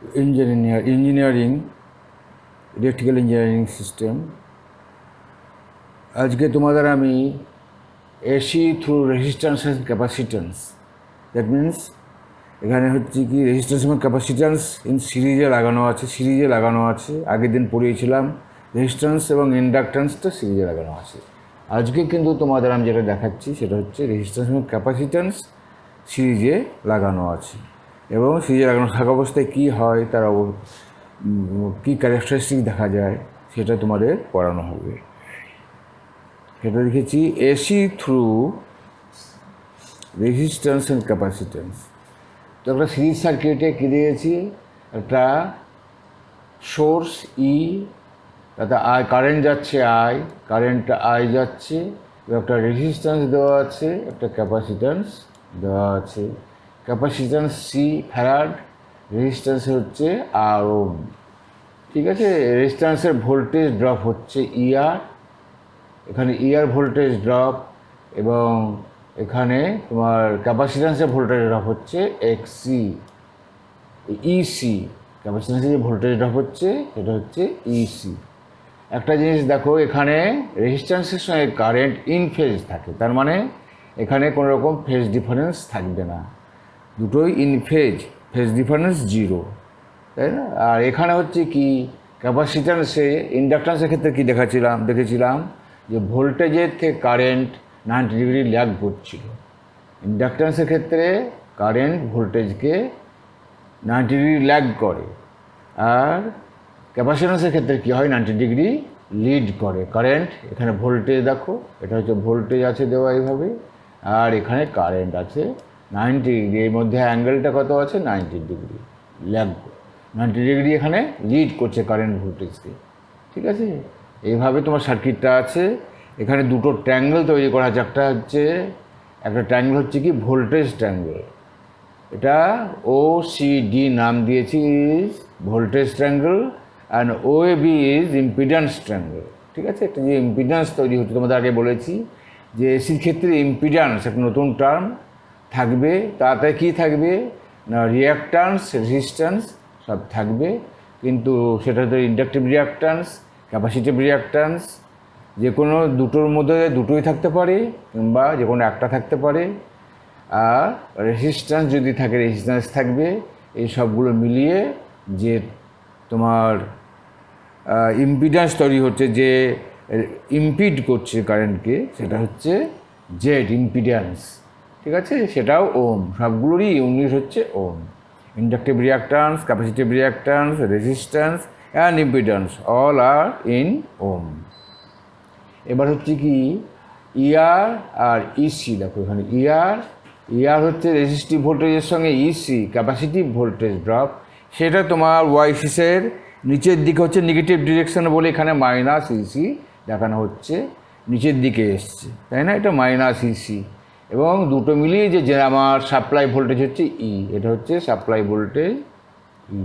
Engineering electrical engineering system. আজকে তোমাদের আমি AC through resistance and capacitance, that means এখানে হচ্ছে কি রেজিস্ট্যান্স এবং ক্যাপাসিট্যান্স সিরিজে লাগানো আছে। আগের দিন পড়িয়েছিলাম রেজিস্ট্যান্স এবং ইন্ডাকট্যান্সটা সিরিজে লাগানো আছে। আজকে কিন্তু তোমাদের আমি যেটা দেখাচ্ছি সেটা হচ্ছে রেজিস্ট্যান্স এবং ক্যাপাসিট্যান্স সিরিজে লাগানো আছে, এবং সিরিজে লাগানো থাকা অবস্থায় কী হয়, তার কী ক্যারেক্টারিস্টিক দেখা যায় সেটা তোমাদের পড়ানো হবে। সেটা লিখেছি AC through resistance and capacitance. তো একটা সিরিজ সার্কিটে কী দিয়েছি, একটা সোর্স ই, তাতে কারেন্ট যাচ্ছে কারেন্টটা যাচ্ছে, একটা রেজিস্ট্যান্স দেওয়া আছে, একটা ক্যাপাসিট্যান্স দেওয়া আছে। ক্যাপাসিট্যান্স সি ফ্যারাড, রেজিস্ট্যান্স হচ্ছে আর ওম। ঠিক আছে, রেজিস্ট্যান্সের ভোল্টেজ ড্রপ হচ্ছে ইআর, এখানে ইআর ভোল্টেজ ড্রপ, এবং এখানে তোমার ক্যাপাসিট্যান্সের ভোল্টেজ ড্রপ হচ্ছে এক্সসি, ইসি। ক্যাপাসিট্যান্সের যে ভোল্টেজ ড্রপ হচ্ছে সেটা হচ্ছে ইসি। একটা জিনিস দেখো, এখানে রেজিস্ট্যান্সের সঙ্গে কারেন্ট ইন ফেজ থাকে, তার মানে এখানে কোনো রকম ফেজ ডিফারেন্স থাকবে না, দুটোই ইন ফেজ ডিফারেন্স জিরো, তাই না? আর এখানে হচ্ছে কি ক্যাপাসিট্যান্সে, ইন্ডাকট্যান্সের ক্ষেত্রে কী দেখেছিলাম যে ভোল্টেজের থেকে কারেন্ট 90 ডিগ্রি ল্যাগ করছিল। ইন্ডাকট্যান্সের ক্ষেত্রে কারেন্ট ভোল্টেজকে 90 ডিগ্রি ল্যাগ করে, আর ক্যাপাসিট্যান্সের ক্ষেত্রে কী হয়, 90 ডিগ্রি লিড করে কারেন্ট। এখানে ভোল্টেজ দেখো, এটা হচ্ছে ভোল্টেজ আছে দেওয়া এইভাবে, আর এখানে কারেন্ট আছে 90 ডিগ্রি, এর মধ্যে অ্যাঙ্গেলটা কত আছে, 90 ডিগ্রি ল্যাগ, 90 ডিগ্রি এখানে লিড করছে কারেন্ট ভোল্টেজকে। ঠিক আছে, এইভাবে তোমার সার্কিটটা আছে। এখানে দুটো ট্রায়াঙ্গেল তৈরি করা আছে, একটা ট্রায়াঙ্গেল হচ্ছে কি ভোল্টেজ ট্রায়াঙ্গেল, এটা ও সি ডি নাম দিয়েছি, is voltage triangle, and O A B is impedance triangle. ঠিক আছে, একটা যে ইম্পিডেন্স তৈরি হচ্ছে, তোমাদের আগে বলেছি যে এসির ক্ষেত্রে ইম্পিডেন্স একটা নতুন টার্ম থাকবে, তাতে কি থাকবে না রিঅ্যাক্ট্যান্স, রেজিস্ট্যান্স সব থাকবে, কিন্তু সেটা হচ্ছে ইন্ডাকটিভ রিঅ্যাক্ট্যান্স, ক্যাপাসিটিভ রিঅ্যাক্ট্যান্স, যে কোনো দুটোর মধ্যে দুটোই থাকতে পারে, কিংবা যে কোনো একটা থাকতে পারে। আর রেজিস্ট্যান্স যদি থাকে, রেজিস্ট্যান্স থাকবে। এই সবগুলো মিলিয়ে যে তোমার ইম্পিডেন্স তৈরি হচ্ছে, যে ইম্পিড করছে কারেন্টকে, সেটা হচ্ছে জেড ইম্পিডেন্স। ঠিক আছে, সেটাও ওম, সবগুলোরই ইউনিট হচ্ছে ohm. Inductive reactance, capacitive reactance, resistance and impedance all are in ohm. এবার হচ্ছে কি ইআর আর ইসি, দেখো এখানে ইআর হচ্ছে রেজিস্টিভ ভোল্টেজের সঙ্গে ইসি ক্যাপাসিটিভ ভোল্টেজ ড্রপ, সেটা তোমার ওয়াইসিসের নিচের দিকে হচ্ছে নেগেটিভ ডিরেকশন বলে এখানে মাইনাস ইসি দেখানো হচ্ছে, নিচের দিকে এসছে, তাই না? এটা মাইনাস ইসি, এবং দুটো মিলিয়ে যে আমার সাপ্লাই ভোল্টেজ হচ্ছে ই, এটা হচ্ছে সাপ্লাই ভোল্টেজ ই।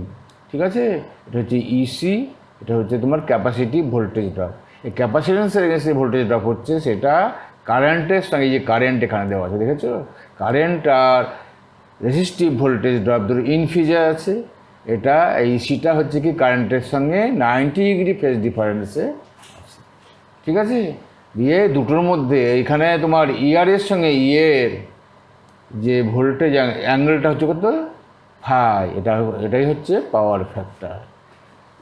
ঠিক আছে, এটা হচ্ছে ইসি, এটা হচ্ছে তোমার ক্যাপাসিটিভ ভোল্টেজ ড্রপ। এই ক্যাপাসিট্যান্সের এগেন্সে ভোল্টেজ ড্রপ হচ্ছে, সেটা কারেন্টের সঙ্গে, যে কারেন্ট এখানে দেওয়া আছে দেখেছো, কারেন্ট আর রেজিস্টিভ ভোল্টেজ ড্রপ দুটো ইন ফেজে আছে। এটা এই সিটা হচ্ছে কি কারেন্টের সঙ্গে 90 ডিগ্রি ফেজ ডিফারেন্সে আছে। ঠিক আছে, দিয়ে দুটোর মধ্যে এইখানে তোমার ইআরের সঙ্গে ইয়ের যে ভোল্টেজ অ্যাঙ্গেলটা হচ্ছে কত, ফাই, এটাই হচ্ছে পাওয়ার ফ্যাক্টর।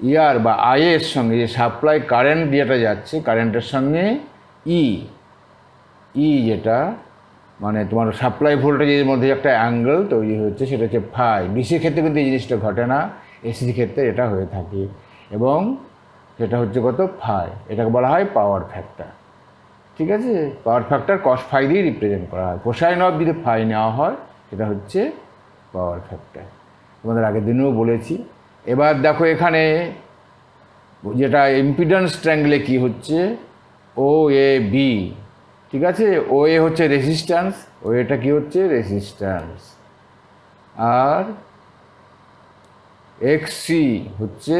ইআর বা আইয়ের সঙ্গে যে সাপ্লাই কারেন্ট যেটা যাচ্ছে, কারেন্টের সঙ্গে যেটা মানে তোমার সাপ্লাই ভোল্টেজের মধ্যে একটা অ্যাঙ্গেল তৈরি হচ্ছে, সেটা হচ্ছে ফাই। ডিসির ক্ষেত্রে কিন্তু এই জিনিসটা ঘটে না, এসির ক্ষেত্রে এটা হয়ে থাকে, এবং সেটা হচ্ছে কত, ফাই। এটাকে বলা হয় পাওয়ার ফ্যাক্টর। ঠিক আছে, পাওয়ার ফ্যাক্টর কস ফাই দিয়ে রিপ্রেজেন্ট করা হয়, কোসাইন অফ যদি ফাই নেওয়া হয় সেটা হচ্ছে পাওয়ার ফ্যাক্টর, তোমাদের আগের দিনেও বলেছি। এবার দেখো এখানে যেটা ইম্পিডেন্স ট্রায়াঙ্গেলে কী হচ্ছে, ও এ বি। ঠিক আছে, ও এ হচ্ছে রেজিস্ট্যান্স, ও এটা কী হচ্ছে, রেজিস্ট্যান্স, আর এক্সসি হচ্ছে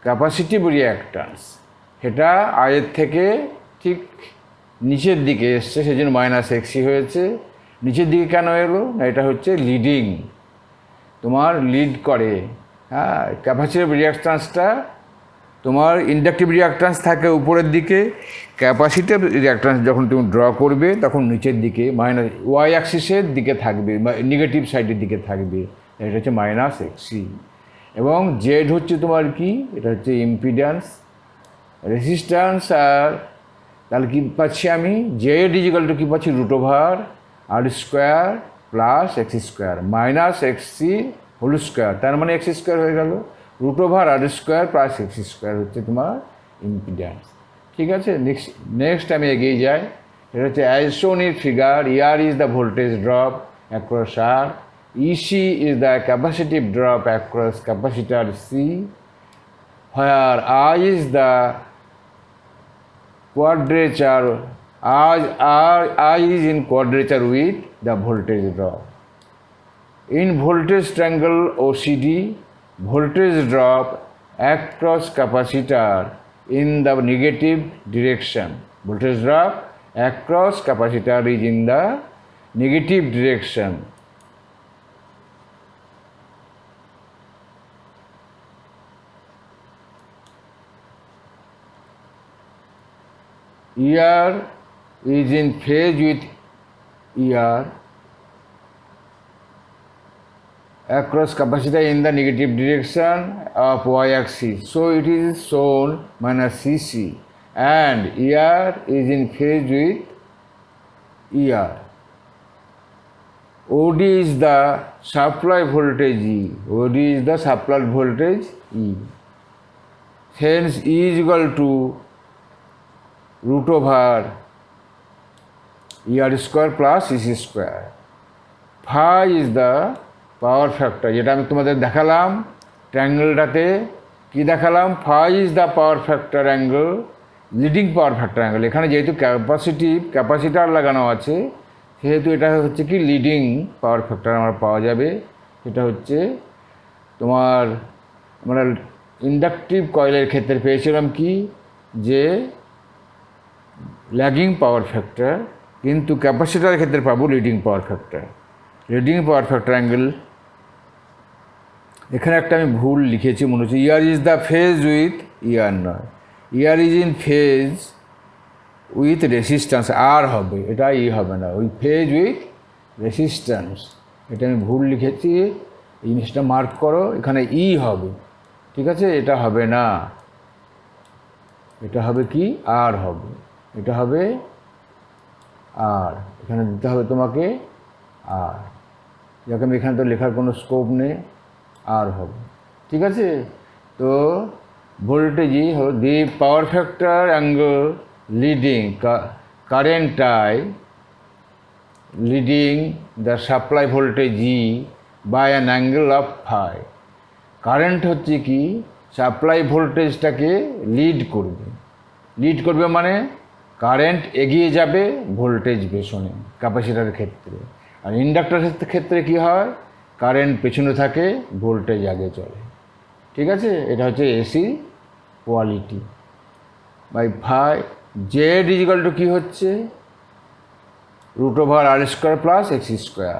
ক্যাপাসিটিভ রিঅ্যাক্ট্যান্স। সেটা আয়ের থেকে ঠিক নিচের দিকে এসছে, সেই জন্য মাইনাস এক্সি হয়েছে। নিচের দিকে কেন এলো না, এটা হচ্ছে লিডিং, তোমার লিড করে হ্যাঁ, ক্যাপাসিটিভ রিঅ্যাকট্যান্সটা তোমার ইন্ডাকটিভ রিঅ্যাকট্যান্স থাকে উপরের দিকে, ক্যাপাসিটিভ রিঅ্যাকট্যান্স যখন তুমি ড্র করবে তখন নিচের দিকে মাইনাস ওয়াই অ্যাক্সিসের দিকে থাকবে বা নেগেটিভ সাইডের দিকে থাকবে, এটা হচ্ছে মাইনাস এক্সি। এবং জেড হচ্ছে তোমার কি, এটা হচ্ছে ইম্পিডেন্স, রেসিস্ট্যান্স। আর তাহলে কী পাচ্ছি আমি, জেড ইজিক্যাল টু কী পাচ্ছি, root over R square plus X square minus XC whole square, তার মানে এক্স স্কোয়ার হয়ে গেল, root over R square plus X square হচ্ছে তোমার ইম্পিডেন্স। ঠিক আছে, নেক্সট আমি এগিয়ে যাই। এটা হচ্ছে as shown in figure, IR is the voltage drop across R, IC is the capacitive drop across capacitor C, where I is the quadrature, I is in quadrature with the voltage drop. In voltage triangle OCD, voltage drop across capacitor in the negative direction. Voltage drop across capacitor is in the negative direction. ER is in phase with ER across capacitor in the negative direction of y-axis. So it is shown minus CC, and ER is in phase with ER. OD is the supply voltage E. OD is the supply voltage E. Hence E is equal to root over ER square plus EC square. Phi is the power factor, যেটা আমি তোমাদের দেখালাম ট্রায়াঙ্গেলটাতে, কি দেখালাম, phi is the power factor angle, leading power factor angle. এখানে যেহেতু capacitor লাগানো আছে সেহেতু এটা হচ্ছে কি লিডিং পাওয়ার ফ্যাক্টর আমার পাওয়া যাবে। এটা হচ্ছে তোমার আমরা ইন্ডাকটিভ কয়েলের ক্ষেত্রে পেয়েছিলাম কি, যে ল্যাগিং পাওয়ার ফ্যাক্টর, কিন্তু ক্যাপাসিটারের ক্ষেত্রে পাবো leading power factor. Leading power factor angle, এখানে একটা আমি ভুল লিখেছি মনে হচ্ছে, IR is the phase with, IR নয়, IR is in phase with resistance, আর হবে, এটা ই হবে না, ওই ফেজ উইথ রেসিস্ট্যান্স, এটা আমি ভুল লিখেছি, এই জিনিসটা মার্ক করো, এখানে ই হবে, ঠিক আছে, এটা হবে না, এটা হবে কি, আর হবে, এটা হবে আর, এখানে দিতে হবে তোমাকে আর, যাকে আমি এখানে তো লেখার কোনো স্কোপ নেই, আর হবে, ঠিক আছে। তো ভোল্টেজ হলো the power factor angle leading current I leading the supply voltage E by an angle of phi. Current হচ্ছে কি, সাপ্লাই ভোল্টেজটাকে লিড করবে মানে কারেন্ট এগিয়ে যাবে ভোল্টেজ পেছনে ক্যাপাসিটারের ক্ষেত্রে, আর ইন্ডাক্টরের ক্ষেত্রে কি হয়, কারেন্ট পেছনে থাকে, ভোল্টেজ আগে চলে, ঠিক আছে। এটা হচ্ছে AC quality by phi. Z equal to কী হচ্ছে, root over R square plus X square.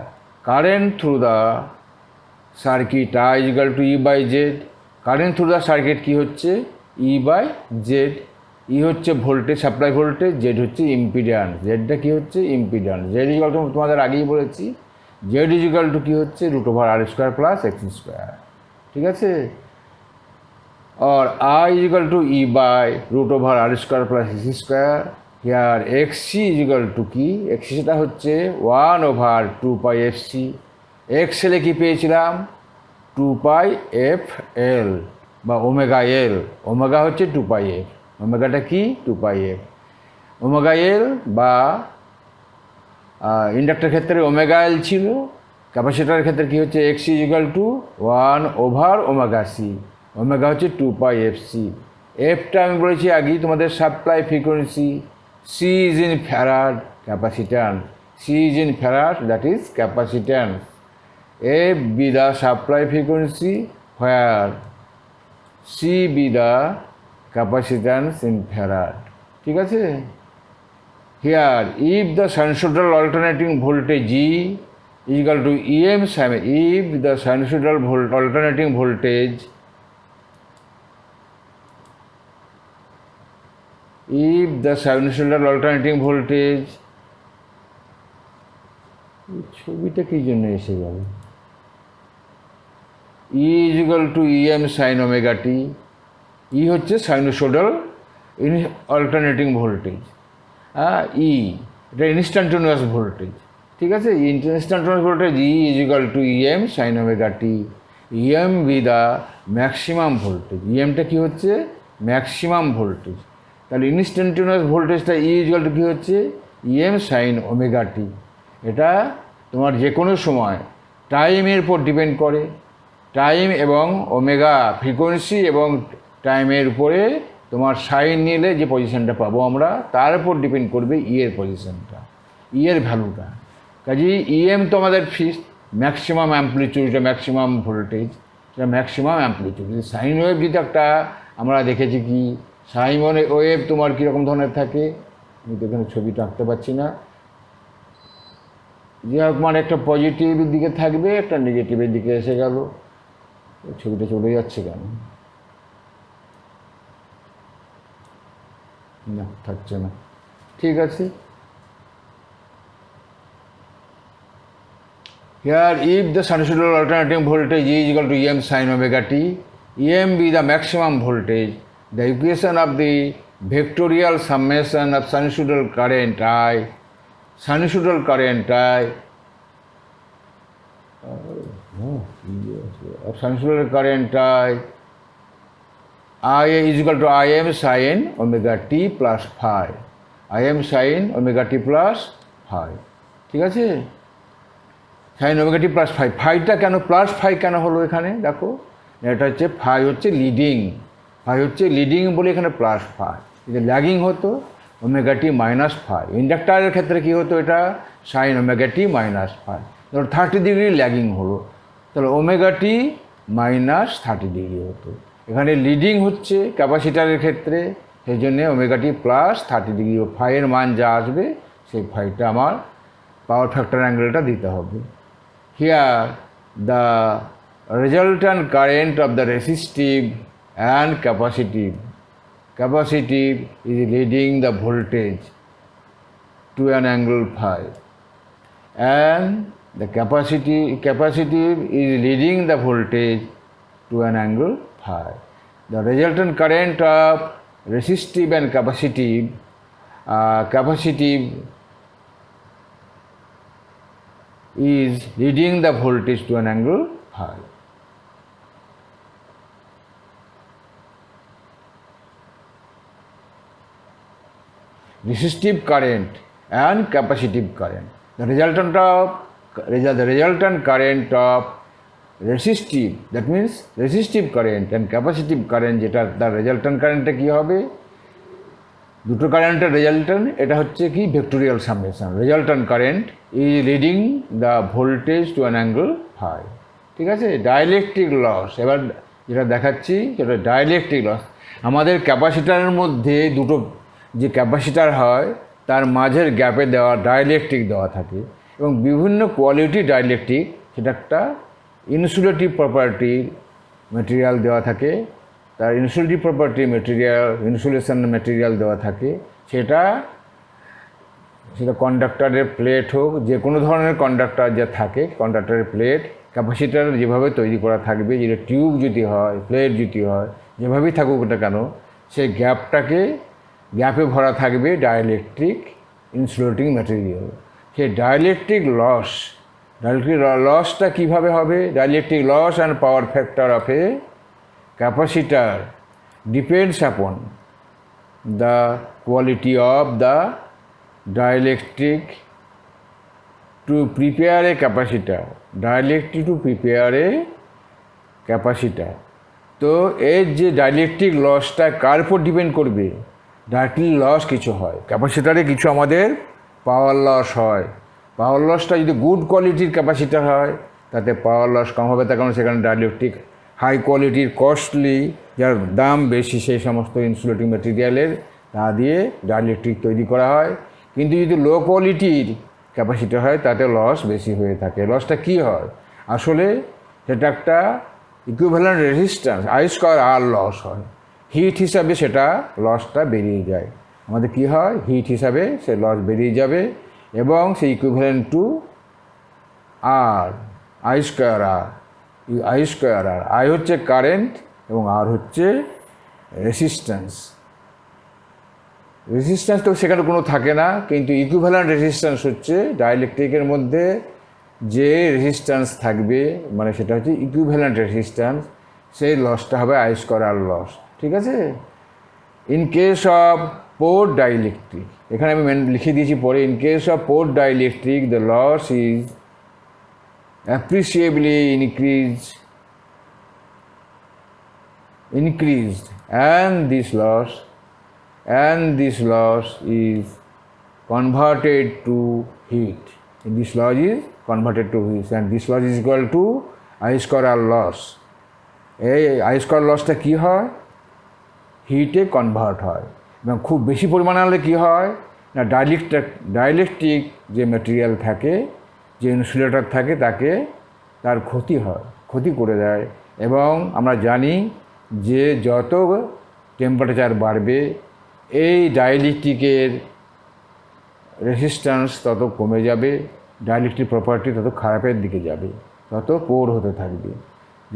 Current through the circuit I equal to E by Z. Current through the circuit কী হচ্ছে, ই বাই জেড। ই হচ্ছে voltage, supply voltage, Z হচ্ছে impedance, জেডটা কী হচ্ছে impedance. Z equal two তোমাদের আগেই বলেছি, জেড ইজিক্যাল টু কী হচ্ছে, root over R square plus X square, ঠিক আছে। और I is equal to E by root over R square plus C square. Here XC is equal to কি, XCটা হচ্ছে 1 over 2 pi FC। XL কি পেয়েছিলাম 2 pi FL বা omega এল, omega হচ্ছে 2 pi F, ওমেগাটা কি 2 pi F। ওমেগা এল বা ইন্ডাক্টরের ক্ষেত্রে ওমেগা এল ছিল, ক্যাপাসিটরের ক্ষেত্রে কি হচ্ছে XC is equal to 1 over omega C। Omega হচ্ছে 2 pi FC। এফটা আমি বলেছি আগেই তোমাদের supply frequency, C is in farad capacitance, C is in farad that is capacitance. F be the supply frequency where C be the capacitance in farad, ঠিক আছে। Here if the sinusoidal alternating voltage E is equal to EM if the sinusoidal alternating voltage ছবিটা কি জন্য এসে গেল E is equal to EM sin omega t E হচ্ছে সাইনোসোডাল alternating voltage E এটা instantaneous voltage, ঠিক আছে। Instantaneous voltage E is equal to EM sin omega t, EM be the maximum voltage, EMটা কি হচ্ছে ম্যাক্সিমাম ভোল্টেজ, তাহলে instantaneous ভোল্টেজটা E is equal to কি হচ্ছে EM sin omega t। এটা তোমার যে কোনো সময় টাইমের উপর ডিপেন্ড করে, টাইম এবং ওমেগা ফ্রিকোয়েন্সি এবং টাইমের উপরে তোমার সাইন নিলে যে পজিশনটা পাবো আমরা তার উপর ডিপেন্ড করবে এর পজিশনটা, এর ভ্যালুটা। কাজেই EM তো আমাদের ফিক্সড, ম্যাক্সিমাম অ্যাম্প্লিটিউডটা ম্যাক্সিমাম ভোল্টেজ, সেটা ম্যাক্সিমাম অ্যাম্প্লিটিউড। সাইন ওয়েভ যদি একটা আমরা দেখেছি কি সাইন ওয়েভ তোমার কীরকম ধরনের থাকে, আমি তো এখানে ছবিটা আঁকতে পারছি না, যে মানে একটা পজিটিভের দিকে থাকবে একটা নেগেটিভের দিকে এসে গেল, ছবিটা চলে যাচ্ছে কেন, না থাকছে না, ঠিক আছে। Here if the sinusoidal alternating voltage is equal to EM sin omega t, EM be the maximum voltage, the equation of the vectorial summation of sinusoidal current I, sinusoidal current I is equal to Im sin omega t plus phi, Im sin omega t plus phi, ঠিক আছে। Sine omega t plus phi, ফাইটা কেন plus phi কেন হলো এখানে দেখো, এটা হচ্ছে ফাই হচ্ছে লিডিং বলে এখানে প্লাস ফাই, যদি ল্যাগিং হতো ওমেগা টি মাইনাস ফাই। ইন্ডাক্টারের ক্ষেত্রে কী হতো, এটা sine omega t minus phi, ধরো 30 ডিগ্রি ল্যাগিং হলো, তাহলে ওমেগা টি মাইনাস 30 ডিগ্রি হতো। এখানে লিডিং হচ্ছে ক্যাপাসিটারের ক্ষেত্রে, সেই জন্যে ওমেগা টি প্লাস 30 ডিগ্রি, ফাইয়ের মান যা আসবে সেই ফাইটা আমার পাওয়ার ফ্যাক্টর অ্যাঙ্গেলটা দিতে হবে। Here the resultant current of the resistive and capacitive is leading the voltage to an angle phi, and the capacitive is leading the voltage to an angle phi. The resultant current of resistive and capacitive is leading the voltage to an angle phi. Resistive current and capacitive current. The resultant current of resistive, that means resistive current and capacitive current, যেটা তার resultant currentটা কী হবে, দুটো কারেন্টের resultant, এটা হচ্ছে কি vectorial summation. Resultant current is leading the voltage to an angle phi, ঠিক আছে। ডাইলেকট্রিক লস, এবার যেটা দেখাচ্ছি সেটা ডাইলেকট্রিক লস। আমাদের ক্যাপাসিটারের মধ্যে দুটো যে ক্যাপাসিটার হয় তার মাঝের গ্যাপে দেওয়া ডাইলেকট্রিক দেওয়া থাকে, এবং বিভিন্ন কোয়ালিটি ডাইলেকট্রিক, সেটা একটা ইনসুলেটিভ প্রপার্টির মেটেরিয়াল দেওয়া থাকে, তার ইনসুলেটিভ প্রপার্টি মেটেরিয়াল, ইনসুলেশন মেটেরিয়াল দেওয়া থাকে, সেটা কন্ডাক্টরের প্লেট হোক, যে কোনো ধরনের কন্ডাক্টর যা থাকে, কন্ডাক্টরের প্লেট ক্যাপাসিটার যেভাবে তৈরি করা থাকবে, যেটা টিউব যদি হয়, প্লেট যদি হয়, যেভাবেই থাকুক ওটা কেন, সেই গ্যাপে ভরা থাকবে ডাইলেকট্রিক ইনসুলেটিং ম্যাটেরিয়াল। সেই ডাইলেকট্রিক লসটা কীভাবে হবে, dielectric loss and power factor of a capacitor depends upon the quality of the dielectric to prepare a capacitor, তো এর যে ডাইলেকট্রিক লসটা কার উপর ডিপেন্ড করবে, ডাইলেকট্রিক লস কিছু হয় ক্যাপাসিটারে, কিছু আমাদের পাওয়ার লস হয়। পাওয়ার লসটা যদি গুড কোয়ালিটির ক্যাপাসিটার হয় তাতে পাওয়ার লস কম হবে, তার কারণ সেখানে ডাইলেকট্রিক হাই কোয়ালিটির কস্টলি, যার দাম বেশি, সেই সমস্ত ইনসুলেটিং ম্যাটেরিয়ালের তা দিয়ে ডাইলেকট্রিক তৈরি করা হয়। কিন্তু যদি লো কোয়ালিটির ক্যাপাসিটি হয় তাতে লস বেশি হয়ে থাকে। লসটা কি হয়? আসলে সেটা একটা equivalent resistance, I square R loss হয়। হিট হিসাবে সেটা লসটা বেরিয়ে যায়। আমাদের কি হয়? হিট হিসাবে সে লস বেরিয়ে যাবে এবং সে equivalent to R, I square R, I square R. I হচ্ছে কারেন্ট এবং আর হচ্ছে রেজিস্ট্যান্স। রেজিস্ট্যান্স তো সেখানে কোনো থাকে না, কিন্তু ইকুইভ্যালেন্ট রেজিস্ট্যান্স হচ্ছে ডাইইলেকট্রিকের মধ্যে যে রেজিস্ট্যান্স থাকবে, মানে সেটা হচ্ছে ইকুইভ্যালেন্ট রেজিস্ট্যান্স, সেই লসটা হবে আই স্কয়ার আর লস। ঠিক আছে? In case of poor dielectric, এখানে আমি লিখে দিয়েছি পরে, in case of poor dielectric the loss is appreciably increased and this loss is converted to heat. And this loss is converted to heat and this loss is equal to I square R loss. এই I square লসটা কী হয়? হিটে convert হয় এবং খুব বেশি পরিমাণে হলে কী হয় না, ডাইইলেকট্রিক যে ম্যাটেরিয়াল থাকে, যে ইনসুলেটর থাকে, তার ক্ষতি করে দেয়। এবং আমরা জানি যে যত টেম্পারেচার বাড়বে এই ডাইইলেকট্রিকের রেজিস্ট্যান্স তত কমে যাবে, ডাইইলেকট্রিক প্রপার্টি তত খারাপের দিকে যাবে, তত পোর হতে থাকবে।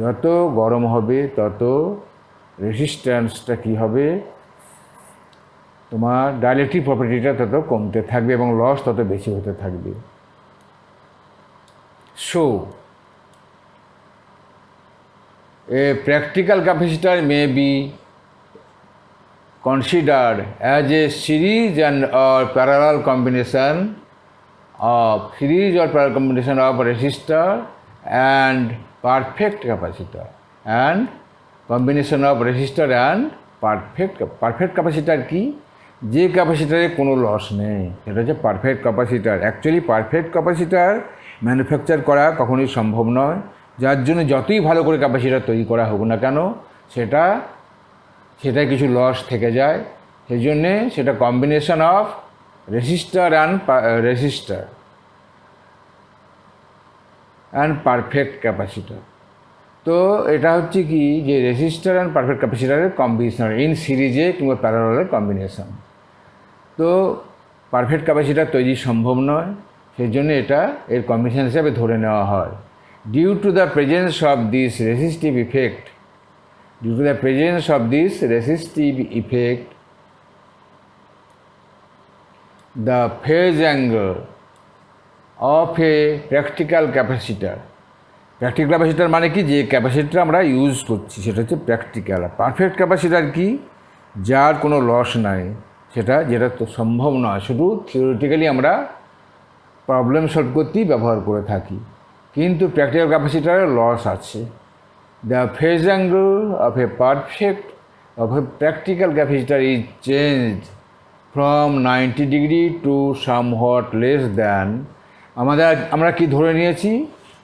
যত গরম হবে তত রেজিস্ট্যান্সটা কী হবে, তোমার ডাইইলেকট্রিক প্রপার্টিটা তত কমতে থাকবে এবং লস তত বেশি হতে থাকবে। So, a practical capacitor may be considered as a series or parallel combination of resistor and perfect capacitor, and combination of resistor and perfect capacitor কি? যে ক্যাপাসিটারে কোনো লস নেই সেটা হচ্ছে perfect capacitor. Actually perfect capacitor manufacture করা কখনোই সম্ভব নয়, যার জন্য যতই ভালো করে ক্যাপাসিটার তৈরি করা হোক না কেন সেটা কিছু লস থেকে যায়। সেই জন্যে সেটা combination of register and perfect capacitor. তো এটা হচ্ছে কি যে রেজিস্টার অ্যান্ড পারফেক্ট ক্যাপাসিটারের কম্বিনেশন, ইন সিরিজে কিংবা প্যারালালের কম্বিনেশন। তো পারফেক্ট ক্যাপাসিটার তৈরি সম্ভব নয়, সেই জন্য এটা এর কম্বিনেশন হিসাবে ধরে নেওয়া হয়। Due to the presence of this resistive effect, the phase angle of a practical capacitor মানে কি, যে ক্যাপাসিটার আমরা ইউজ করছি সেটা হচ্ছে প্র্যাকটিক্যাল। পারফেক্ট ক্যাপাসিটার কি? যার কোনো লস নাই, যেটা তো সম্ভব নয়, শুধু থিওরিটিক্যালি আমরা প্রবলেম সলভ করতেই ব্যবহার করে থাকি, কিন্তু প্র্যাকটিক্যাল ক্যাপাসিটারের লস আছে। The phase angle of a practical capacitor is changed from 90 degree to somewhat less than. আমরা কি ধরে নিয়েছি,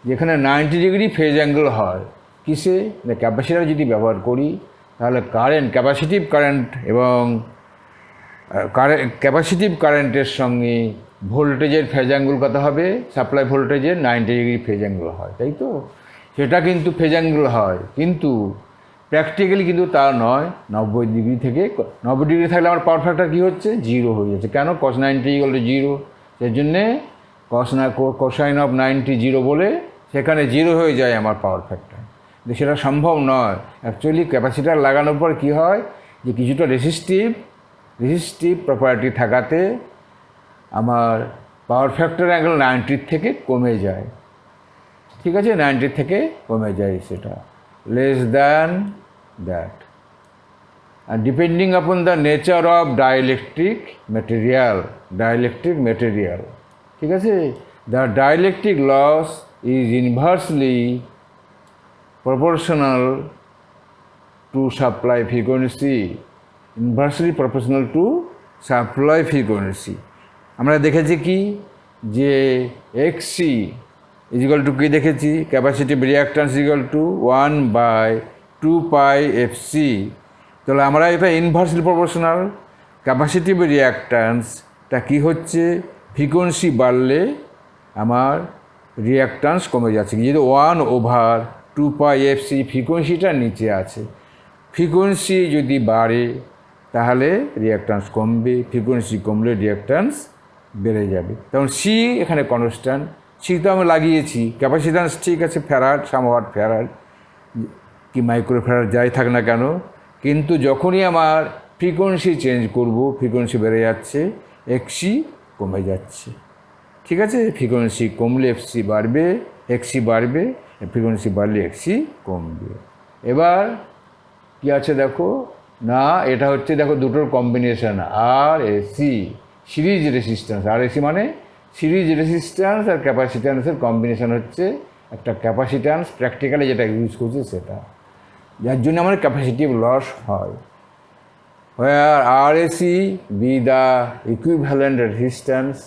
যেখানে 90 ডিগ্রি ফেজ অ্যাঙ্গেল হয় কিসে, ক্যাপাসিটার যদি ব্যবহার করি তাহলে ক্যাপাসিটিভ কারেন্ট এবং ক্যাপাসিটিভ কারেন্টের সঙ্গে ভোল্টেজের ফেজ অ্যাঙ্গেল কত হবে, সাপ্লাই ভোল্টেজের 90 ডিগ্রি ফেজ অ্যাঙ্গেল হয়, তাই তো? সেটা কিন্তু ফেজ অ্যাঙ্গেল হয়, কিন্তু প্র্যাকটিক্যালি কিন্তু তা নয়। 90 ডিগ্রি থাকলে আমার পাওয়ার ফ্যাক্টর কী হচ্ছে, 0 হয়ে যাচ্ছে। কেন? cos 90 = 0, সেই জন্যে cosine of 90 0 বলে সেখানে 0 হয়ে যায় আমার পাওয়ার ফ্যাক্টর। কিন্তু সেটা সম্ভব নয়। অ্যাকচুয়ালি ক্যাপাসিটার লাগানোর পর কী হয় যে কিছুটা রেজিস্টিভ প্রপার্টি থাকাতে আমার পাওয়ার ফ্যাক্টর অ্যাঙ্গেল 90 থেকে কমে যায়। ঠিক আছে, 90 থেকে কমে যায়, সেটা less than that. and depending upon the nature of dielectric material, ঠিক আছে, the dielectric loss is inversely proportional to supply frequency, আমরা দেখেছি কি যে xc = কি দেখেছি, ক্যাপাসিটিভ রিঅ্যাক্ট্যান্স = 1/2 পাই fc। তাহলে আমরা এটা ইনভার্সলি প্রপোর্শনাল। ক্যাপাসিটিভ রিঅ্যাক্ট্যান্সটা কী হচ্ছে, ফ্রিকোয়েন্সি বাড়লে আমার রিঅ্যাক্ট্যান্স কমে যাচ্ছে, যেহেতু 1/2πfc ফ্রিকোয়েন্সিটা নিচে আছে। ফ্রিকোয়েন্সি যদি বাড়ে তাহলে রিঅ্যাক্ট্যান্স কমবে, ফ্রিকোয়েন্সি কমলে রিঅ্যাক্ট্যান্স বেড়ে যাবে। তখন সি এখানে কনস্ট্যান্ট, সি তো আমি লাগিয়েছি। ক্যাপাসিট্যান্স ঠিক আছে, ফ্যারাড, সামওয়াট ফ্যারাড কি মাইক্রো ফ্যারাড যাই থাক না কেন, কিন্তু যখনই আমার ফ্রিকোয়েন্সি চেঞ্জ করব, ফ্রিকোয়েন্সি বেড়ে যাচ্ছে, এক্সি কমে যাচ্ছে। ঠিক আছে, ফ্রিকোয়েন্সি কমলে এফসি বাড়বে, এক্সি বাড়বে, ফ্রিকোয়েন্সি বাড়লে এক্সি কমবে। এবার কি আছে দেখো না, এটা হচ্ছে দেখো দুটোর কম্বিনেশন, আর এসি সিরিজ রেসিস্ট্যান্স। আর এসি মানে সিরিজ রেসিস্ট্যান্স আর ক্যাপাসিট্যান্সের কম্বিনেশন হচ্ছে একটা ক্যাপাসিট্যান্স, প্র্যাকটিক্যালি যেটা ইউজ করছে সেটা, যার জন্য আমার ক্যাপাসিটিভ লস হয়। where RAC be the equivalent resistance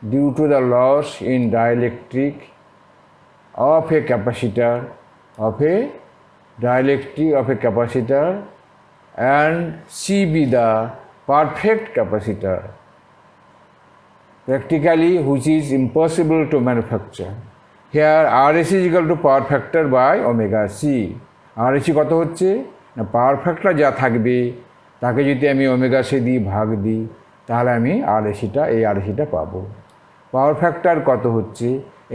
due to the loss in dielectric of a capacitor and C be the perfect capacitor, practically which is impossible to manufacture. Here RAC is equal to power factor by omega C. RAC কত হচ্ছে না, power factor যা থাকবে তাকে যদি আমি omega C দিই, ভাগ দিই, তাহলে আমি এই আরএসিটা পাবো। পাওয়ার ফ্যাক্টর কত হচ্ছে,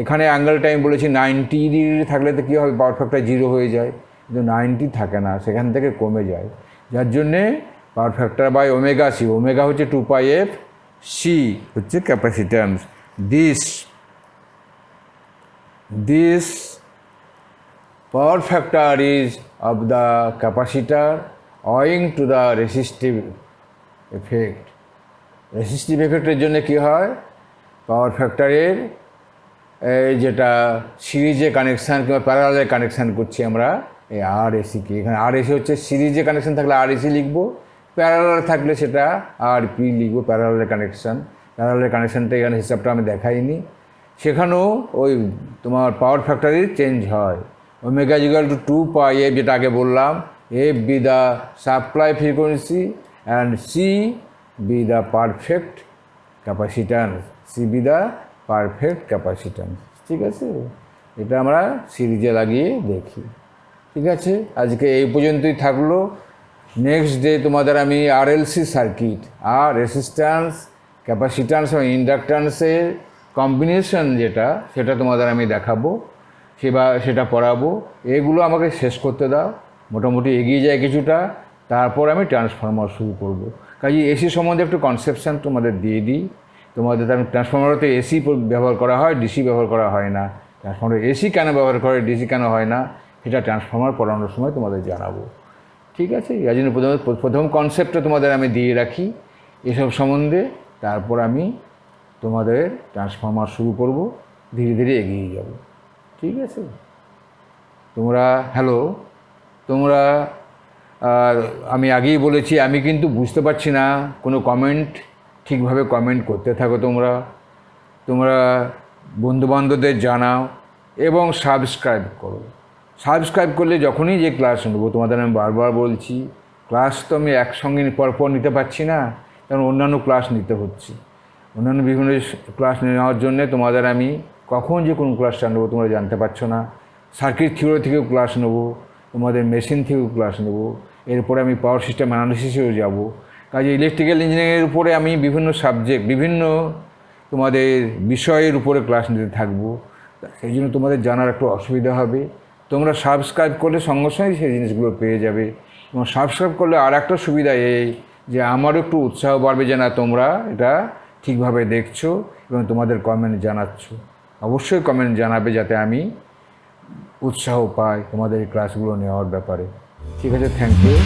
এখানে অ্যাঙ্গেলটা আমি বলেছি 90 ডিগ্রি থাকলে তো কী হবে, পাওয়ার ফ্যাক্টর 0 হয়ে যায়, কিন্তু 90 থাকে না, সেখান থেকে কমে যায়, যার জন্যে power factor by omega C. Omega হচ্ছে 2πfc হচ্ছে capacitance. This power factor is of the capacitor owing to the resistive effect. Resistive এফেক্টের জন্য কী হয়, পাওয়ার ফ্যাক্টরের যেটা সিরিজে কানেকশান কিংবা প্যারালালে কানেকশান করছি আমরা এই RACকে, এখানে RAC হচ্ছে সিরিজে কানেকশান থাকলে RAC লিখবো, প্যারালাল থাকলে সেটা RP লিখবো, প্যারালালের কানেকশানটা এখানে হিসাবটা আমি দেখাইনি। সেখানেও ওই তোমার পাওয়ার ফ্যাক্টরের চেঞ্জ হয়। ওমেগা ইকুয়াল টু 2πf, যেটা আগে বললাম, F be the supply frequency and C be the perfect capacitance. ঠিক আছে, এটা আমরা সিরিজে লাগিয়ে দেখি। ঠিক আছে, আজকে এই পর্যন্তই থাকলো। নেক্সট ডে তোমাদের আমি RLC সার্কিট আর রেসিস্ট্যান্স, ক্যাপাসিট্যান্স এবং ইন্ডাকট্যান্সের কম্বিনেশন যেটা, সেটা তোমাদের আমি দেখাবো, সেটা পড়াবো। এগুলো আমাকে শেষ করতে দাও, মোটামুটি এগিয়ে যায় কিছুটা, তারপর আমি ট্রান্সফর্মার শুরু করব। কাজে এসি সম্বন্ধে একটু কনসেপশান তোমাদের দিয়ে দিই। তোমাদের ট্রান্সফর্মারতে এসি ব্যবহার করা হয়, ডিসি ব্যবহার করা হয় না। ট্রান্সফর্মার এসি কেন ব্যবহার করে, ডিসি কেন হয় না, সেটা ট্রান্সফর্মার পড়ানোর সময় তোমাদের জানাবো। ঠিক আছে, এই জন্য প্রথম কনসেপ্টটা তোমাদের আমি দিয়ে রাখি এসব সম্বন্ধে, তারপর আমি তোমাদের ট্রান্সফর্মার শুরু করব, ধীরে ধীরে এগিয়ে যাব। ঠিক আছে, তোমরা আমি আগেই বলেছি, আমি কিন্তু বুঝতে পারছি না কোনো কমেন্ট, ঠিকভাবে কমেন্ট করতে থাকো। তোমরা বন্ধুবান্ধবদের জানাও এবং সাবস্ক্রাইব করো। সাবস্ক্রাইব করলে যখনই যে ক্লাস নেবো, তোমাদের আমি বারবার বলছি, ক্লাস তো আমি একসঙ্গে পরপর নিতে পারছি না, কারণ অন্যান্য ক্লাস নিতে হচ্ছে। অন্যান্য বিভিন্ন ক্লাস নেওয়ার জন্যে তোমাদের আমি কখন যে কোন ক্লাসটা নেবো তোমরা জানতে পারছো না। সার্কিট থিওরি থেকেও ক্লাস নেবো, তোমাদের মেশিন থেকেও ক্লাস নেবো, এরপরে আমি পাওয়ার সিস্টেম অ্যানালিসিসেও যাব। কাজে ইলেকট্রিক্যাল ইঞ্জিনিয়ারিংয়ের উপরে আমি বিভিন্ন সাবজেক্ট, বিভিন্ন তোমাদের বিষয়ের উপরে ক্লাস নিতে থাকবো। সেই জন্য তোমাদের জানার একটু অসুবিধা হবে। তোমরা সাবস্ক্রাইব করলে সঙ্গে সঙ্গে সেই জিনিসগুলো পেয়ে যাবে। এবং সাবস্ক্রাইব করলে আর একটা সুবিধা এই যে আমারও একটু উৎসাহ বাড়বে যে না, তোমরা এটা ঠিকভাবে দেখছো এবং তোমাদের কমেন্ট জানাচ্ছ। অবশ্যই কমেন্ট জানাবে যাতে আমি উৎসাহ পাই তোমাদের এই ক্লাসগুলো নেওয়ার ব্যাপারে। ঠিক আছে, থ্যাংক ইউ।